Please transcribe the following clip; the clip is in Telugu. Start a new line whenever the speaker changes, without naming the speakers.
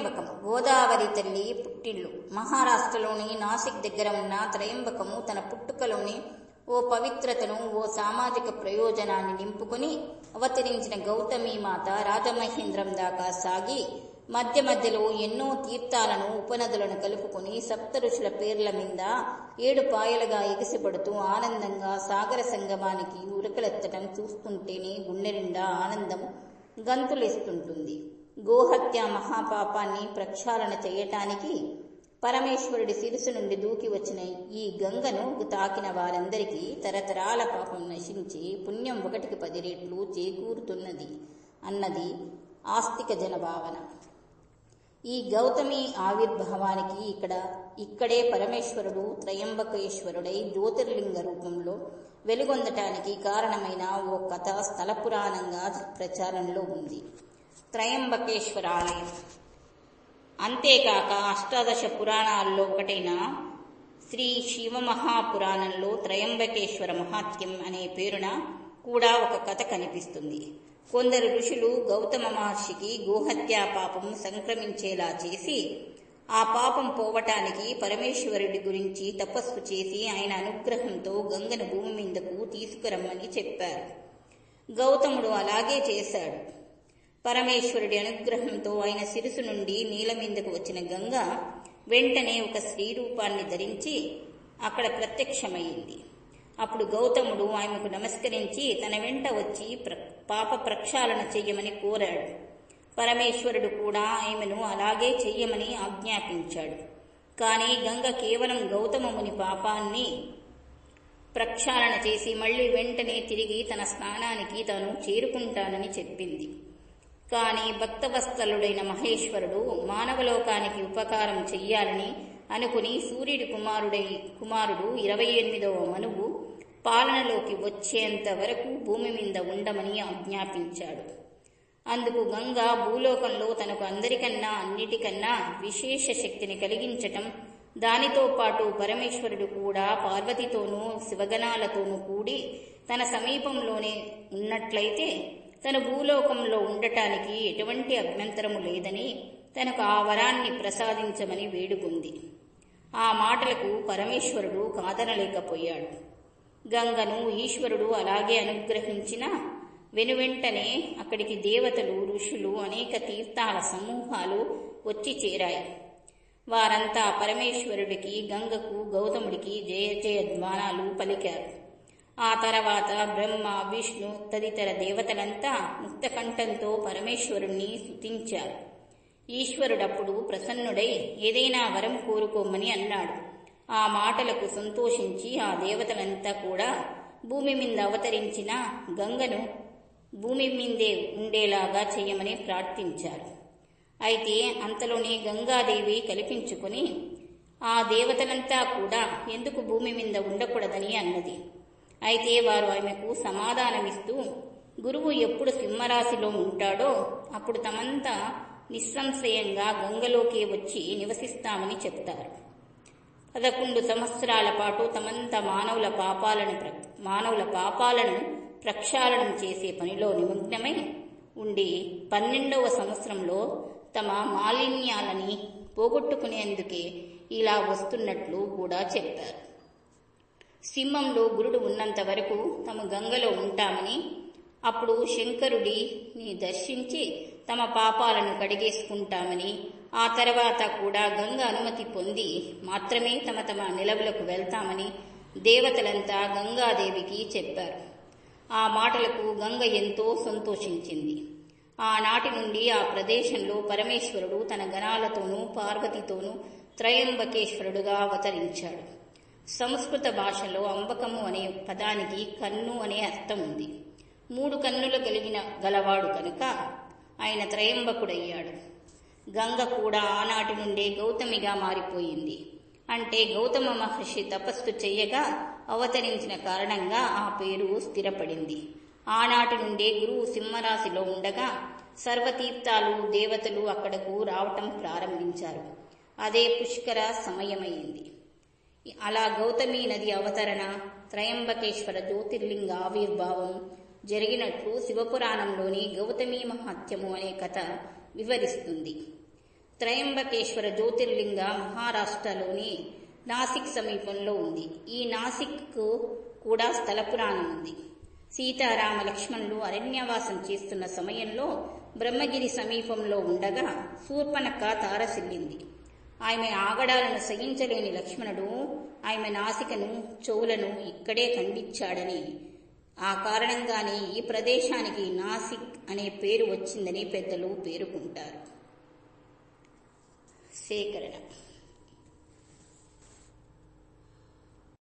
త్రయంబకం గోదావరి తల్లి పుట్టిల్లు. మహారాష్ట్రలోని నాసిక్ దగ్గర ఉన్న త్రయంబకము తన పుట్టుకలోని ఓ పవిత్రతను, ఓ సామాజిక ప్రయోజనాన్ని నింపుకొని అవతరించిన గౌతమీమాత రాజమహేంద్రం దాకా సాగి మధ్య మధ్యలో ఎన్నో తీర్థాలను, ఉపనదులను కలుపుకొని సప్త ఋషుల పేర్ల మీద 7 పాయలుగా ఎగిసిపడుతూ ఆనందంగా సాగర సంగమానికి ఉరకలెత్తడం చూస్తుంటేనే గుండె నిండా ఆనందం గంతులేస్తుంటుంది. గోహత్య మహాపాపాన్ని ప్రక్షాళన చేయటానికి పరమేశ్వరుడి శిరసు నుండి దూకి వచ్చిన ఈ గంగను తాకిన వారందరికీ తరతరాల పాపం నశించి పుణ్యం 1కి 10 రెట్లు చేకూరుతున్నది అన్నది ఆస్తిక జనభావన. ఈ గౌతమి ఆవిర్భావానికి ఇక్కడే పరమేశ్వరుడు త్రయంబకేశ్వరుడై జ్యోతిర్లింగ రూపంలో వెలుగొందటానికి కారణమైన ఓ కథ స్థల పురాణంగా ప్రచారంలో ఉంది. త్రయంబకేశ్వర ఆలయం. అంతేకాక అష్టాదశ పురాణాల్లో ఒకటైన శ్రీ శివమహాపురాణంలో త్రయంబకేశ్వర మహాత్మ్యం అనే పేరున కూడా ఒక కథ కనిపిస్తుంది. కొందరు ఋషులు గౌతమ మహర్షికి గోహత్యా పాపం సంక్రమించేలా చేసి ఆ పాపం పోవటానికి పరమేశ్వరుడి గురించి తపస్సు చేసి ఆయన అనుగ్రహంతో గంగను భూమి మీదకు తీసుకురమ్మని చెప్పారు. గౌతముడు అలాగే చేశాడు. పరమేశ్వరుడి అనుగ్రహంతో ఆయన శిరసు నుండి నీల మీదకు వచ్చిన గంగ వెంటనే ఒక స్త్రీ రూపాన్ని ధరించి అక్కడ ప్రత్యక్షమయ్యింది. అప్పుడు గౌతముడు ఆమెకు నమస్కరించి తన వెంట వచ్చి పాప ప్రక్షాళన చెయ్యమని కోరాడు. పరమేశ్వరుడు కూడా ఆమెను అలాగే చెయ్యమని ఆజ్ఞాపించాడు. కానీ గంగ కేవలం గౌతమముని పాపాన్ని ప్రక్షాళన చేసి మళ్లీ వెంటనే తిరిగి తన స్నానానికి తాను చేరుకుంటానని చెప్పింది. కానీ భక్తవత్సలుడైన మహేశ్వరుడు మానవలోకానికి ఉపకారం చెయ్యాలని అనుకుని సూర్యుడి కుమారుడు 28వ మనువు పాలనలోకి వచ్చేంత వరకు భూమి మీద ఉండమని ఆజ్ఞాపించాడు. అందుకు గంగ భూలోకంలో తనకు అందరికన్నా అన్నిటికన్నా విశేష శక్తిని కలిగించటం, దానితో పాటు పరమేశ్వరుడు కూడా పార్వతితోనూ శివగణాలతోనూ కూడి తన సమీపంలోనే ఉన్నట్లయితే తన భూలోకంలో ఉండటానికి ఎటువంటి అభ్యంతరము లేదని తనకు ఆ వరాన్ని ప్రసాదించమని వేడుకుంది. ఆ మాటలకు పరమేశ్వరుడు కాదనలేకపోయాడు. గంగను ఈశ్వరుడు అలాగే అనుగ్రహించిన వెనువెంటనే అక్కడికి దేవతలు, ఋషులు, అనేక తీర్థాల సమూహాలు వచ్చి చేరాయి. వారంతా పరమేశ్వరుడికి, గంగకు, గౌతముడికి జయ జయ ధ్వానాలు పలికారు. ఆ తర్వాత బ్రహ్మ, విష్ణు తదితర దేవతలంతా ముక్తకంఠంతో పరమేశ్వరుణ్ణి స్తుతించారు. ఈశ్వరుడప్పుడు ప్రసన్నుడై ఏదైనా వరం కోరుకోమని అన్నాడు. ఆ మాటలకు సంతోషించి ఆ దేవతలంతా కూడా భూమి మీద అవతరించిన గంగను భూమి మీదే ఉండేలాగా చేయమని ప్రార్థించారు. అయితే అంతలోనే గంగాదేవి కల్పించుకొని ఆ దేవతలంతా కూడా ఎందుకు భూమి మీద ఉండకూడదని అన్నది. అయితే వారు ఆమెకు సమాధానమిస్తూ గురువు ఎప్పుడు సింహరాశిలో ఉంటాడో అప్పుడు తమంతా నిస్సంశయంగా గంగలోకే వచ్చి నివసిస్తామని చెప్తారు. 11 సంవత్సరాల పాటు తమంతా మానవుల పాపాలను ప్రక్షాళనం చేసే పనిలో నిమగ్నమై ఉండి 12వ సంవత్సరంలో తమ మాలిన్యాలని పోగొట్టుకునేందుకే ఇలా వస్తున్నట్లు కూడా చెప్పారు. సింహంలో గురుడు ఉన్నంత వరకు తాము గంగలో ఉంటామని, అప్పుడు శంకరుడిని దర్శించి తమ పాపాలను కడిగేసుకుంటామని, ఆ తర్వాత కూడా గంగ అనుమతి పొంది మాత్రమే తమ నిలవులకు వెళ్తామని దేవతలంతా గంగాదేవికి చెప్పారు. ఆ మాటలకు గంగ ఎంతో సంతోషించింది. ఆనాటి నుండి ఆ ప్రదేశంలో పరమేశ్వరుడు తన గణాలతోనూ పార్వతితోనూ త్రయంబకేశ్వరుడుగా అవతరించాడు. సంస్కృత భాషలో అంబకము అనే పదానికి కన్ను అనే అర్థం ఉంది. 3 కన్నులు గలవాడు కనుక ఆయన త్రయంబకుడయ్యాడు. గంగ కూడా ఆనాటి నుండే గౌతమిగా మారిపోయింది. అంటే గౌతమ మహర్షి తపస్సు చెయ్యగా అవతరించిన కారణంగా ఆ పేరు స్థిరపడింది. ఆనాటి నుండే గురువు సింహరాశిలో ఉండగా సర్వతీర్థాలు, దేవతలు అక్కడకు రావటం ప్రారంభించారు. అదే పుష్కర సమయమైంది. అలా గౌతమీ నది అవతరణ, త్రయంబకేశ్వర జ్యోతిర్లింగ ఆవిర్భావం జరిగినట్లు శివపురాణంలోని గౌతమీ మహాత్మ్యము అనే కథ వివరిస్తుంది. త్రయంబకేశ్వర జ్యోతిర్లింగ మహారాష్ట్రలోని నాసిక్ సమీపంలో ఉంది. ఈ నాసిక్కు కూడా స్థల పురాణం ఉంది. సీతారామ లక్ష్మణులు అరణ్యవాసం చేస్తున్న సమయంలో బ్రహ్మగిరి సమీపంలో ఉండగా శూర్పణఖ తారసిల్లింది. ఆమె ఆగడాలను సహించలేని లక్ష్మణుడు ఆమె నాసికను చెవులను ఇక్కడే ఖండించాడని, ఆ కారణంగానే ఈ ప్రదేశానికి నాసిక్ అనే పేరు వచ్చిందని పెద్దలు పేర్కొంటారు. సేకరణ